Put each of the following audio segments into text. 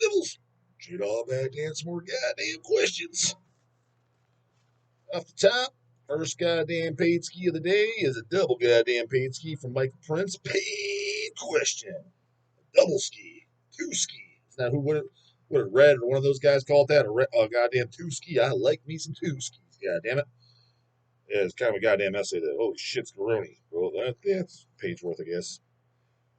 Nibbles. Shoot all back to answer more goddamn questions. Off the top, first goddamn paid ski of the day is a double goddamn paid ski from Michael Prince. Paid question. Double ski. Two ski. Is that who would have read or one of those guys called that? A goddamn two ski. I like me some two skis. God damn it. Yeah, it's kind of a goddamn essay that, holy shit's Garoni. Well, that's a page worth, I guess.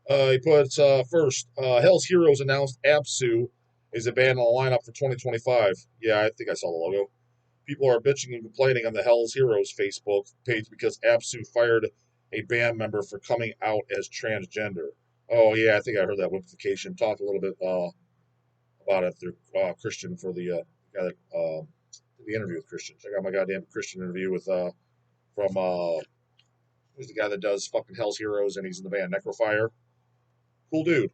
He puts first, Hell's Heroes announced Absu is a band on the lineup for 2025. Yeah, I think I saw the logo. People are bitching and complaining on the Hell's Heroes Facebook page because Absu fired a band member for coming out as transgender. Oh, yeah, I think I heard that wimpification. Talked a little bit about it through Christian for the guy that the interview with Christian. Check out my goddamn Christian interview with from who's the guy that does fucking Hell's Heroes and he's in the band Necrofire. Cool dude.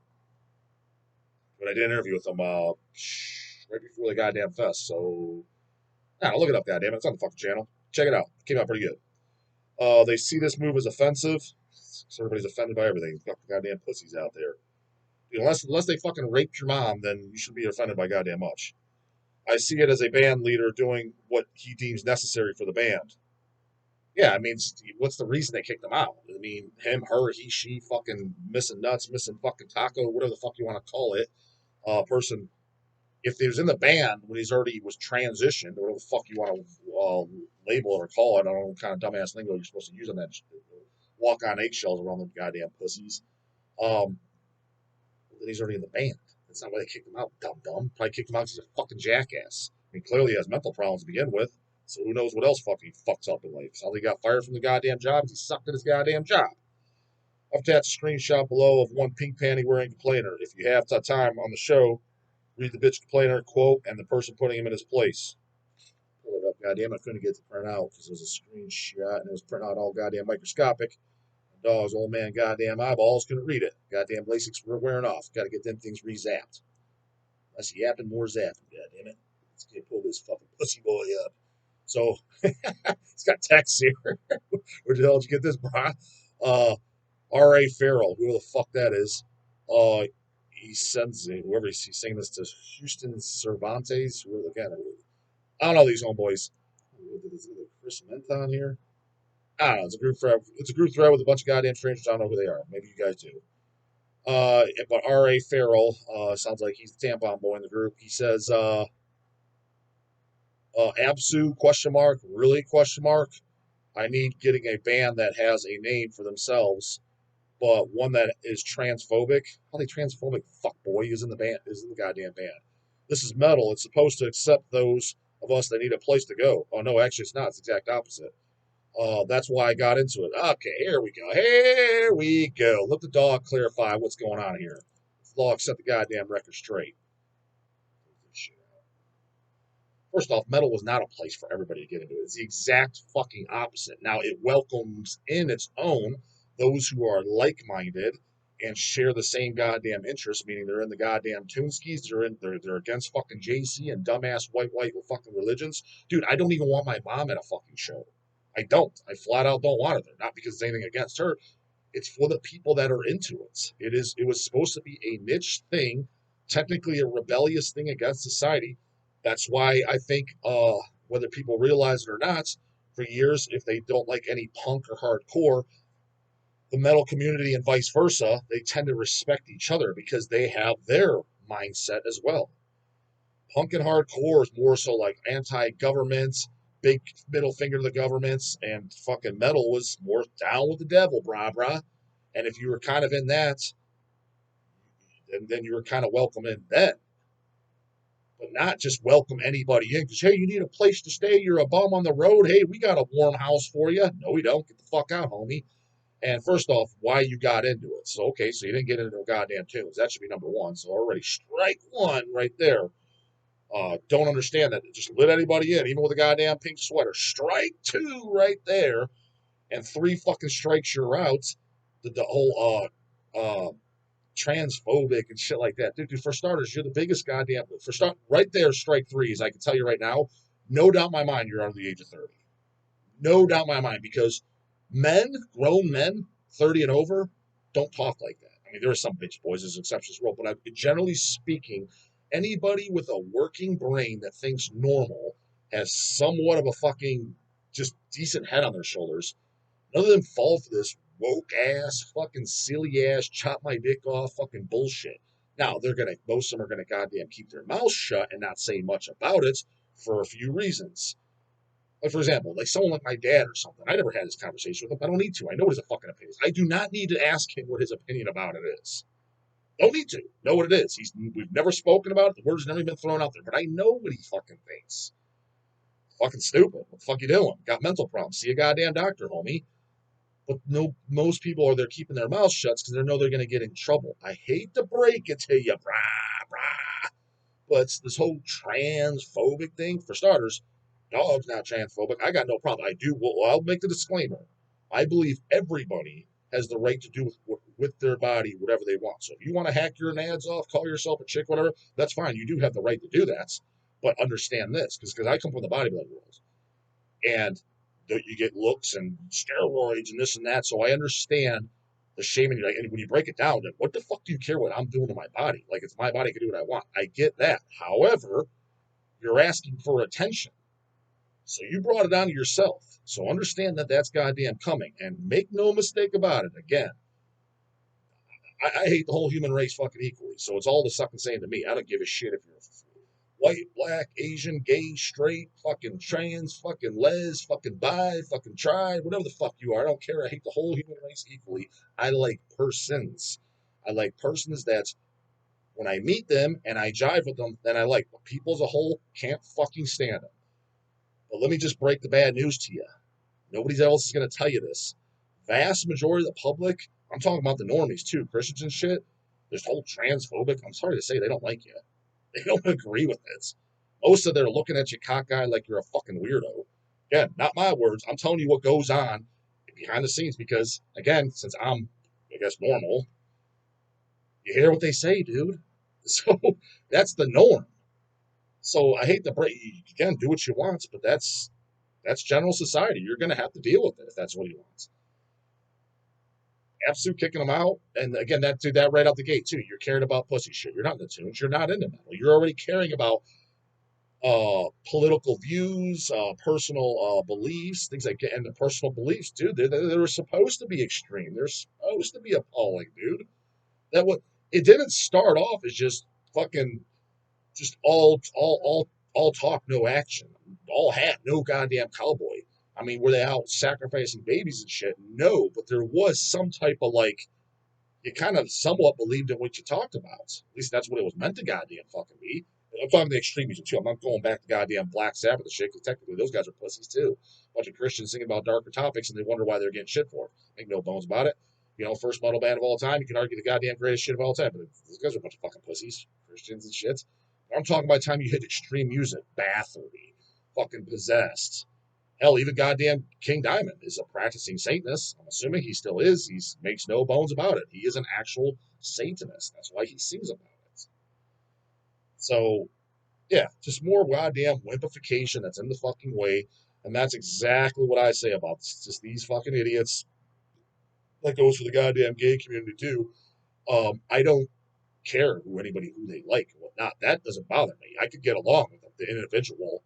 But I did an interview with him right before the goddamn fest. So, I don't know, look it up, goddamn it. It's on the fucking channel. Check it out. It came out pretty good. They see this move as offensive. So everybody's offended by everything. Fucking goddamn pussies out there. Unless they fucking raped your mom, then you should be offended by goddamn much. I see it as a band leader doing what he deems necessary for the band. Yeah, I mean, what's the reason they kicked him out? I mean, him, her, he, she, fucking missing nuts, missing fucking taco, whatever the fuck you want to call it. Person, if he was in the band when he's already was transitioned, or whatever the fuck you want to label it or call it, I don't know what kind of dumbass lingo you're supposed to use on that. Walk on eggshells around them goddamn pussies. Then he's already in the band. That's not why they kicked him out, dumb. Probably kicked him out because he's a fucking jackass. I mean, clearly he has mental problems to begin with. So who knows what else fucking fucks up in life. So he got fired from the goddamn job because he sucked at his goddamn job. I've attached a screenshot below of one pink panty wearing complainer. If you have time on the show, read the bitch complainer quote and the person putting him in his place. Pull it up, goddamn. I couldn't get it to print out because it was a screenshot and it was printed out all goddamn microscopic. Dog's old man goddamn eyeballs couldn't read it. Goddamn LASIKs were wearing off. Got to get them things re-zapped. Less yapping, more zapping, goddamn it. Let's get pull this fucking pussy boy up. So he's got text here. Where the hell did you get this, bro? R.A. Farrell, who the fuck that is. He sends whoever he's saying this to Houston Cervantes. Again, I don't know these homeboys. Is it Chris Menta on here? I don't know. It's a group thread with a bunch of goddamn strangers. I don't know who they are. Maybe you guys do. But R.A. Farrell sounds like he's the tampon boy in the group. He says, Absu, question mark, really, question mark. I need getting a band that has a name for themselves, but one that is transphobic. How they transphobic? Fuck boy is in the band, is in the goddamn band. This is metal. It's supposed to accept those of us that need a place to go. Oh no, actually it's not. It's the exact opposite. That's why I got into it. Okay, here we go. Here we go. Let the dog clarify what's going on here. The dog set the goddamn record straight. First off, metal was not a place for everybody to get into it. It's the exact fucking opposite. Now, it welcomes in its own those who are like-minded and share the same goddamn interests, meaning they're in the goddamn Toonskis, they're against fucking JC and dumbass white fucking religions. Dude, I don't even want my mom at a fucking show. I don't. I flat out don't want her there. Not because it's anything against her. It's for the people that are into it. It was supposed to be a niche thing, technically a rebellious thing against society. That's why I think, whether people realize it or not, for years, if they don't like any punk or hardcore, the metal community and vice versa, they tend to respect each other because they have their mindset as well. Punk and hardcore is more so like anti-government, big middle finger to the governments, and fucking metal was more down with the devil, brah. And if you were kind of in that, and then you were kind of welcome in then. But not just welcome anybody in because, hey, you need a place to stay. You're a bum on the road. Hey, we got a warm house for you. No, we don't. Get the fuck out, homie. And first off, why you got into it. So, okay, so you didn't get into no goddamn tunes. That should be number one. So already strike one right there. Don't understand that. Just let anybody in, even with a goddamn pink sweater. Strike two right there. And three fucking strikes, you're out. The whole transphobic and shit like that. Dude, for starters, you're the biggest goddamn right there, strike threes. I can tell you right now, no doubt in my mind you're under the age of 30. No doubt in my mind, because grown men, 30 and over, don't talk like that. I mean, there are some bitch boys, there's exceptions to the rule, but generally speaking, anybody with a working brain that thinks normal has somewhat of a fucking just decent head on their shoulders. None of them fall for this woke ass, fucking silly ass, chop my dick off fucking bullshit. Now, most of them are gonna goddamn keep their mouths shut and not say much about it for a few reasons. Like, for example, like someone like my dad or something. I never had this conversation with him. I don't need to. I know what his fucking opinion is. I do not need to ask him what his opinion about it is. Don't need to. Know what it is. We've never spoken about it. The word's never been thrown out there. But I know what he fucking thinks. Fucking stupid. What the fuck you doing? Got mental problems. See a goddamn doctor, homie. But no, most people are there keeping their mouths shut because they know they're going to get in trouble. I hate to break it to you, brah, brah. But it's this whole transphobic thing. For starters, DAWG's not transphobic. I got no problem. I'll make the disclaimer. I believe everybody has the right to do with their body whatever they want. So if you want to hack your nads off, call yourself a chick, whatever, that's fine. You do have the right to do that. But understand this, because I come from the bodybuilding world. And you get looks and steroids and this and that. So I understand the shaming. And when you break it down, like, what the fuck do you care what I'm doing to my body? Like, it's my body, I can do what I want. I get that. However, you're asking for attention. So you brought it on to yourself. So understand that that's goddamn coming. And make no mistake about it. Again, I hate the whole human race fucking equally. So it's all the fucking same to me. I don't give a shit if you're white, black, Asian, gay, straight, fucking trans, fucking les, fucking bi, fucking tri, whatever the fuck you are. I don't care. I hate the whole human race equally. I like persons. I like persons that when I meet them and I jive with them, then I like. But people as a whole can't fucking stand them. But let me just break the bad news to you. Nobody else is going to tell you this. Vast majority of the public, I'm talking about the normies too, Christians and shit, this whole transphobic, I'm sorry to say they don't like you. They don't agree with it. Most of them are looking at you cockeyed like you're a fucking weirdo. Again, not my words. I'm telling you what goes on behind the scenes because, again, since I'm, I guess, normal, you hear what they say, dude. So that's the norm. So I hate to break. Again, do what you want, but that's general society. You're going to have to deal with it if that's what he wants. Absu kicking them out, and again, that right out the gate too. You're caring about pussy shit. You're not into tunes. You're not into metal. You're already caring about political views, personal beliefs, things like that. And the personal beliefs, dude, they're supposed to be extreme. They're supposed to be appalling, dude. It didn't start off as just fucking just all talk, no action, all hat, no goddamn cowboy. I mean, were they out sacrificing babies and shit? No, but there was some type of like, you kind of somewhat believed in what you talked about. At least that's what it was meant to goddamn fucking be. I'm talking the extreme music too. I'm not going back to goddamn Black Sabbath and shit, because technically those guys are pussies too. A bunch of Christians singing about darker topics and they wonder why they're getting shit for it. Make no bones about it. You know, first metal band of all time. You can argue the goddamn greatest shit of all time, but those guys are a bunch of fucking pussies, Christians and shit. I'm talking by the time you hit extreme music, Bathory, fucking Possessed. Hell, even goddamn King Diamond is a practicing Satanist. I'm assuming he still is. He makes no bones about it. He is an actual Satanist. That's why he sings about it. So, yeah, just more goddamn wimpification that's in the fucking way. And that's exactly what I say about just these fucking idiots. That goes for the goddamn gay community too. I don't care who they like and whatnot. That doesn't bother me. I could get along with the individual.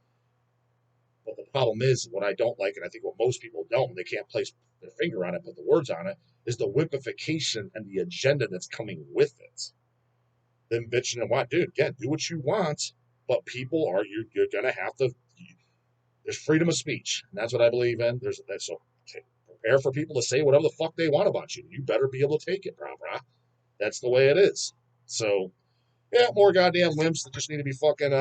But the problem is, what I don't like, and I think what most people don't, they can't place their finger on it, put the words on it, is the wimpification and the agenda that's coming with it. Them bitching and what, dude, again, do what you want, but people are, you're going to have to, there's freedom of speech. And that's what I believe in. So prepare for people to say whatever the fuck they want about you. You better be able to take it, brah. That's the way it is. So, yeah, more goddamn wimps that just need to be fucking,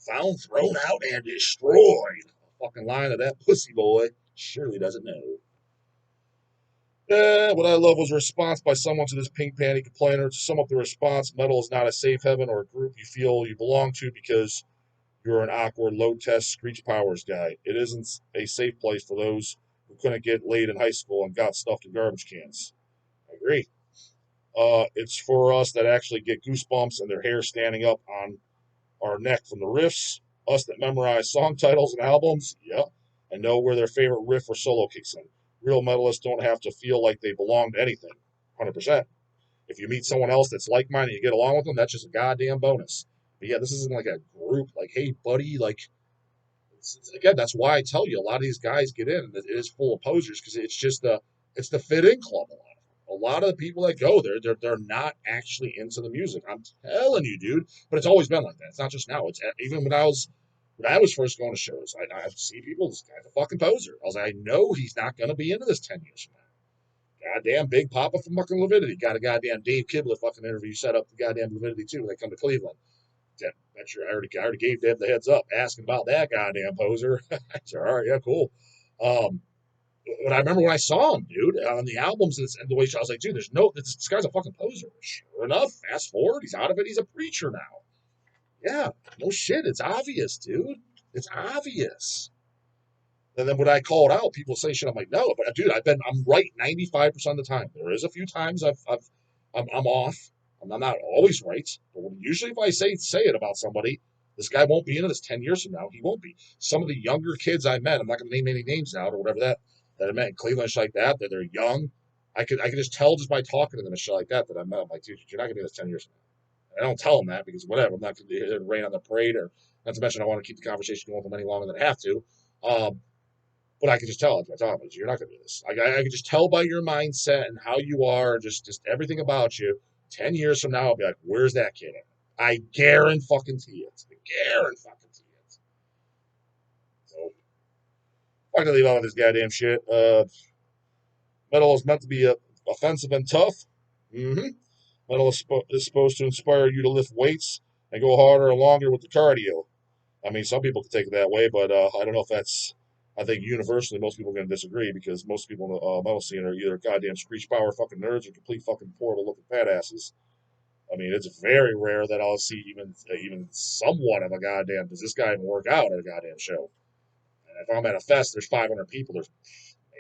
found, thrown out, and destroyed. A fucking line of that pussy boy surely doesn't know. What I love was a response by someone to this pink panty complainer. To sum up the response, metal is not a safe haven or a group you feel you belong to because you're an awkward, low-test, screech powers guy. It isn't a safe place for those who couldn't get laid in high school and got stuffed in garbage cans. I agree. It's for us that actually get goosebumps and their hair standing up on our neck from the riffs, us that memorize song titles and albums, yeah, and know where their favorite riff or solo kicks in. Real metalists don't have to feel like they belong to anything, 100%. If you meet someone else that's like-minded and you get along with them, that's just a goddamn bonus. But yeah, this isn't like a group. Like, hey, buddy, like, again, that's why I tell you a lot of these guys get in. It is full of posers because it's the fit in club. A lot of the people that go there, they're not actually into the music. I'm telling you, dude. But it's always been like that. It's not just now. It's even when I was first going to shows. I see people. This guy's a fucking poser. I was like, I know he's not going to be into this 10 years from now. Goddamn Big Papa from fucking Leviticity got a goddamn Dave Kibler fucking interview set up the goddamn Leviticity too when they come to Cleveland. Yeah, that's sure. I already gave Deb the heads up asking about that goddamn poser. I said, all right, yeah, cool. Um, but I remember when I saw him, dude, on the albums and the way I was like, dude, this guy's a fucking poser. Sure enough, fast forward, he's out of it. He's a preacher now. Yeah, no shit. It's obvious, dude. It's obvious. And then when I call it out, people say shit. I'm like, no, but dude, I'm right 95% of the time. There is a few times I'm off. I'm not always right, but usually if I say it about somebody, this guy won't be into this 10 years from now. He won't be. Some of the younger kids I met, I'm not going to name any names out or whatever that I met in Cleveland, shit like that they're young. I could just tell just by talking to them and shit like that I met. I'm like, dude, you're not going to be this 10 years from now. And I don't tell them that because whatever. I'm not going to rain on the parade, or not to mention I want to keep the conversation going for any longer than I have to. But I can just tell by talking, you're not going to do this. I can just tell by your mindset and how you are, just everything about you. 10 years from now, I'll be like, where's that kid at? I guarantee fucking-tee it. I guarantee fucking-tee it. So, I'm not going to leave out of this goddamn shit. Metal is meant to be offensive and tough. Mm-hmm. Metal is supposed to inspire you to lift weights and go harder and longer with the cardio. I mean, some people can take it that way, but I don't know if that's. I think universally most people are going to disagree because most people in the metal scene are either goddamn screech power fucking nerds or complete fucking horrible looking fat asses. I mean, it's very rare that I'll see even somewhat of a goddamn. Does this guy even work out at a goddamn show? And if I'm at a fest, there's 500 people. There's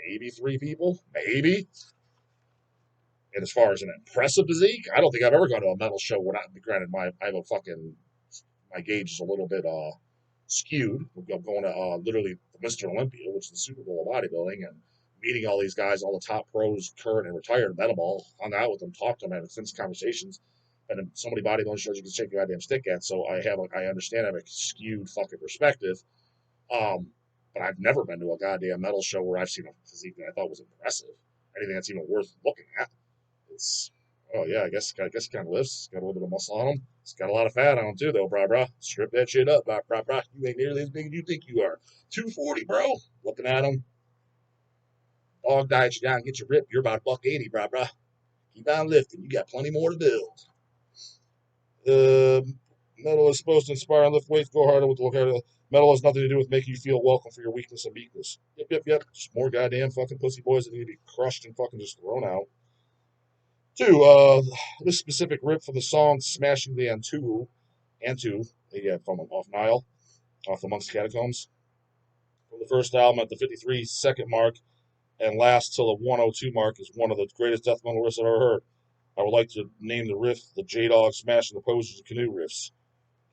maybe 3 people, maybe. And as far as an impressive physique, I don't think I've ever gone to a metal show where granted my gauge is a little bit skewed. I'm going to literally Mr. Olympia, which is the Super Bowl of bodybuilding, and meeting all these guys, all the top pros, current and retired, met them all, hung out with them, talked to them, had extensive conversations. And then so many bodybuilding shows you can shake your goddamn stick at. So I understand I have a skewed fucking perspective. But I've never been to a goddamn metal show where I've seen a physique that I thought was impressive. Anything that's even worth looking at. It's yeah, I guess it kind of lifts. It's got a little bit of muscle on him. It's got a lot of fat on him too, though, brah. Strip that shit up, brah. You ain't nearly as big as you think you are. 240, bro. Looking at him. DAWG diet you down, get you ripped. You're about $180, brah. Keep on lifting. You got plenty more to build. Metal is supposed to inspire and lift weights, go harder with the look. Metal has nothing to do with making you feel welcome for your weakness and meekness. Yep. Just more goddamn fucking pussy boys that need to be crushed and fucking just thrown out. 2, this specific rip from the song Smashing the Antu, from Off Nile, off Amongst the Catacombs. From the first album at the 53-second mark and last till the 102 mark is one of the greatest death metal riffs I've ever heard. I would like to name the riff the DAWG Smashing the Posers and Canoe riffs.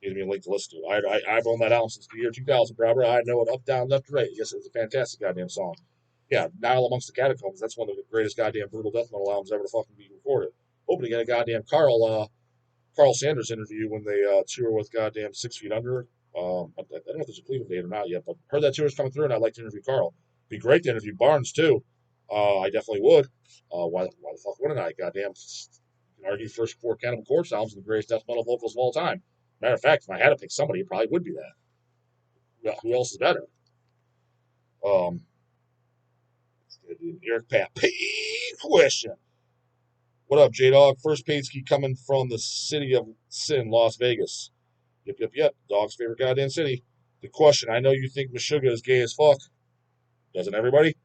Gives me a link to listen to. I've owned that album since the year 2000, brother. I know it up, down, left, right. Yes, it's a fantastic goddamn song. Yeah, Nile Amongst the Catacombs. That's one of the greatest goddamn brutal death metal albums ever to fucking be recorded. Hoping to get a goddamn Carl Sanders interview when they tour with goddamn 6 Feet Under. I don't know if there's a Cleveland date or not yet, but heard that tour is coming through, and I'd like to interview Carl. Be great to interview Barnes too. I definitely would. Why the fuck wouldn't I? Goddamn, you can argue first 4 Cannibal Corpse albums are the greatest death metal vocals of all time. Matter of fact, if I had to pick somebody, it probably would be that. Well, who else is better? Eric Pat. Question. What up, J-Dog? First Pateski coming from the city of sin, Las Vegas. Yep. Dog's favorite goddamn city. The question, I know you think Meshuggah is gay as fuck. Doesn't everybody?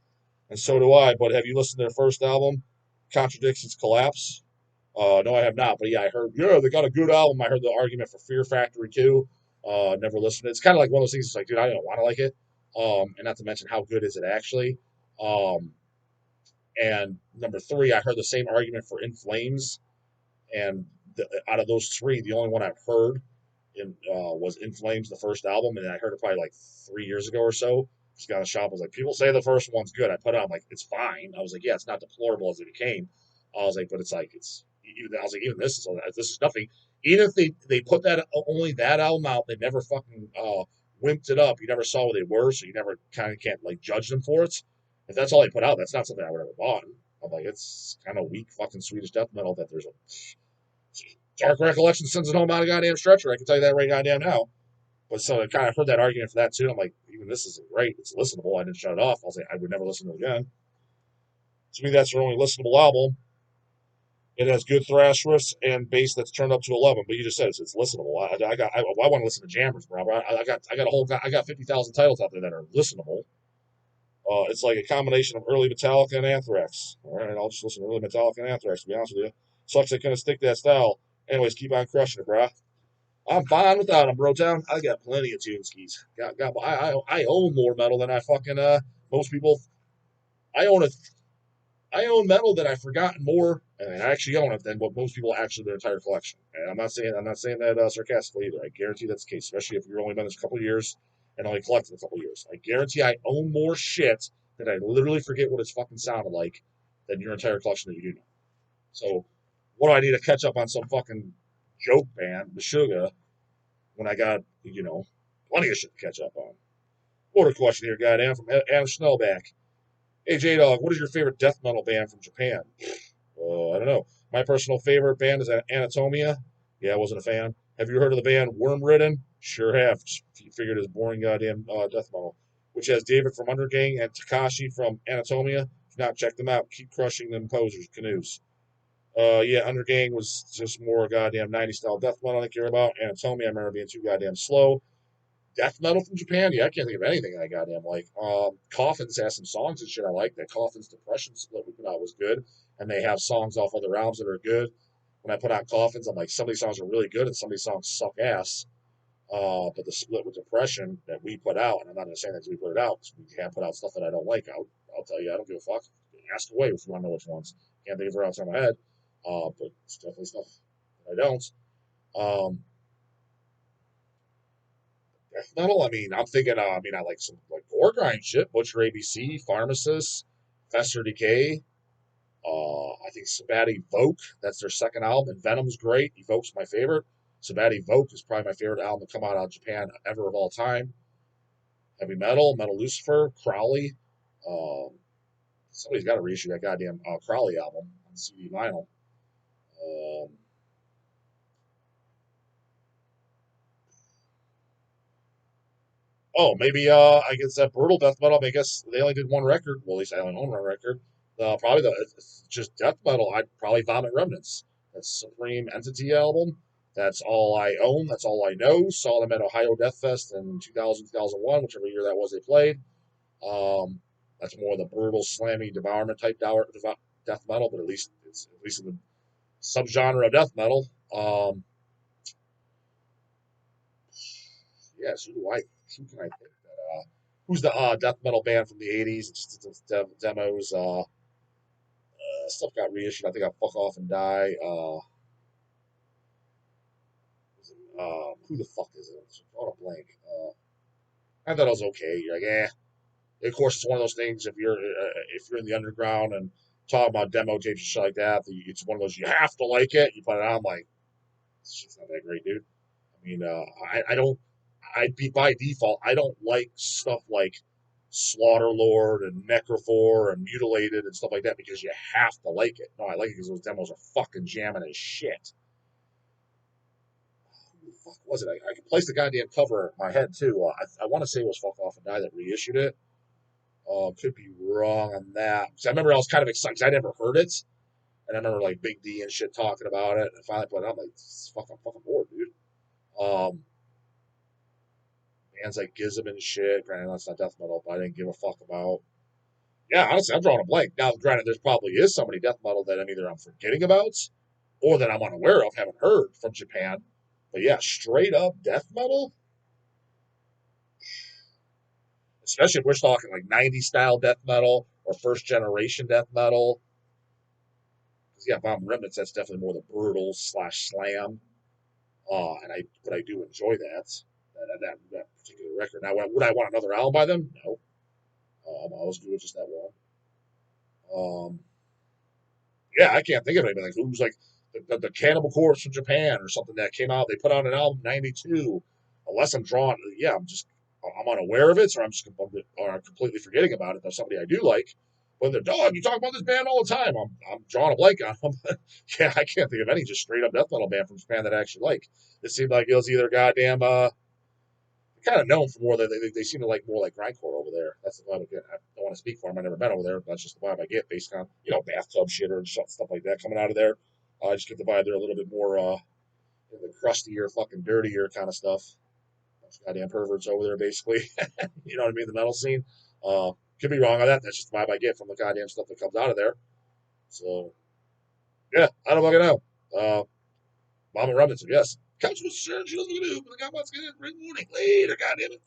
And so do I, but have you listened to their first album, Contradictions Collapse? No, I have not, but yeah, I heard, they got a good album. I heard the argument for Fear Factory too. Never listened. It's kind of like one of those things. It's like, dude, I don't want to like it. And not to mention how good is it actually. And number 3, I heard the same argument for In Flames. And out of those 3, the only one I've heard was In Flames, the first album, and I heard it probably like 3 years ago or so. Just got a shop. I was like, people say the first one's good. I put it on, I'm like, it's fine. I was like, yeah, it's not deplorable as it became. I was like, but it's even I was like, even this is nothing. Even if they put that only that album out, they never fucking wimped it up. You never saw what they were, so you never kind of can't like judge them for it. If that's all they put out, that's not something I would ever bought. I'm like, it's kind of weak fucking Swedish death metal that there's a Dark Recollection sends it home out of goddamn stretcher. I can tell you that right goddamn now. But so I kind of heard that argument for that too. I'm like, even this isn't great. It's listenable. I didn't shut it off. I was like, I would never listen to it again. To me, that's their only listenable album. It has good thrash riffs and bass that's turned up to 11. But you just said it's listenable. I want to listen to jammers, bro. I got 50,000 titles out there that are listenable. It's like a combination of early Metallica and Anthrax. All right, I'll just listen to early Metallica and Anthrax. To be honest with you, sucks they couldn't stick to that style. Anyways, keep on crushing it, bro. I'm fine without them, bro. Town. I got plenty of tune skis. I own more metal than I fucking most people. I own it. I own metal that I've forgotten more, and I actually own it than what most people actually their entire collection. And I'm not saying that sarcastically either. I guarantee that's the case, especially if you're only been this a couple of years and only collected a couple of years. I guarantee I own more shit that I literally forget what it's fucking sounded like than your entire collection that you do know. So, what do I need to catch up on some fucking joke band, Meshuggah, when I got, plenty of shit to catch up on? Order question here, goddamn, from Adam Schnellback. Hey, J-Dog, what is your favorite death metal band from Japan? I don't know. My personal favorite band is Anatomia. Yeah, I wasn't a fan. Have you heard of the band Wormridden? Sure have. You figured it's boring goddamn death metal. Which has David from Undergang and Takashi from Anatomia. If not, check them out. Keep crushing them posers, canoes. Yeah, Undergang was just more goddamn 90s style death metal I care about. Anatomia, I remember being too goddamn slow. Death metal from Japan? Yeah, I can't think of anything I goddamn like. Coffins has some songs and shit I like. That Coffins Depression split we put out was good. And they have songs off other albums that are good. When I put out Coffins, I'm like, some of these songs are really good and some of these songs suck ass. But the split with Depression that we put out, and I'm not going to say that we put it out, because we can't put out stuff that I don't like. I'll tell you, I don't give a fuck. Ask away if you want to know which ones. Can't think of it outside my head. But it's definitely stuff that I don't. Death metal. I mean, I'm thinking. I like some like gore grind shit. Butcher ABC, Pharmacist, Fester Decay. I think Sabbath Evoke. That's their second album. And Venom's great. Evoke's my favorite. Sabbath Evoke is probably my favorite album to come out of Japan ever of all time. Heavy Metal, Metal Lucifer, Crowley. Somebody's got to reissue that goddamn Crowley album on CD vinyl. Maybe I guess that brutal death metal. I guess they only did one record. Well, at least I only own one record. Probably it's just death metal. I'd probably Vomit Remnants. That's Supreme Entity album. That's all I own. That's all I know. Saw them at Ohio Death Fest in 2000, 2001, whichever year that was they played. That's more the brutal, slammy, devourment type death metal, but at least in the subgenre of death metal. Yes, who can I think that who's the death metal band from the 80s? Just demos. Stuff got reissued. I think I Fuck Off and Die. Who the fuck is it? On a blank. I thought it was okay. You're like, eh. Of course, it's one of those things. If you're in the underground and talking about demo tapes and shit like that, it's one of those you have to like it. You put it on, I'm like, it's just not that great, dude. I mean, I don't. By default, I don't like stuff like Slaughter Lord and Necrophore and Mutilated and stuff like that because you have to like it. No, I like it because those demos are fucking jamming as shit. Who the fuck was it? I can place the goddamn cover in my head too. I want to say it was Fuck Off and Die that reissued it. Could be wrong on that. I remember I was kind of excited because I never heard it. And I remember like Big D and shit talking about it. And finally put it out, I'm like, I'm fucking bored, dude. Bands like Gizm and shit. Granted, that's not death metal, but I didn't give a fuck about. Yeah, honestly, I'm drawing a blank. Now, granted, there's probably is somebody death metal that I'm forgetting about, or that I'm unaware of, haven't heard from Japan. But yeah, straight up death metal. Especially if we're talking like 90s style death metal or first generation death metal. Because yeah, Bomb Remnants, that's definitely more the brutal / slam. But I do enjoy that particular record. Now, would I want another album by them? No. I'm always good with just that one. Yeah, I can't think of anybody like who's like the Cannibal Corpse from Japan or something that came out. They put out an album in '92. Unless I'm drawn, yeah, I'm unaware of it, or I'm completely forgetting about it. That's somebody I do like. But the DAWG, you talk about this band all the time. I'm drawing a blank on them. Yeah, I can't think of any just straight up death metal band from Japan that I actually like. It seemed like it was either goddamn kind of known for more. They seem to like more like grindcore over there. That's the vibe I get. I don't want to speak for them. I've never been over there. That's just the vibe I get based on bathtub shit or stuff like that coming out of there. I just get the vibe they're a little bit more the crustier, fucking dirtier kind of stuff. Bunch of goddamn perverts over there, basically. You know what I mean? The metal scene. Could be wrong on that. That's just the vibe I get from the goddamn stuff that comes out of there. So yeah, I don't fucking know. Mama Robinson, yes. Couch was sure she doesn't look at it, but the guy wants to get it. Great morning. Later, goddamn it.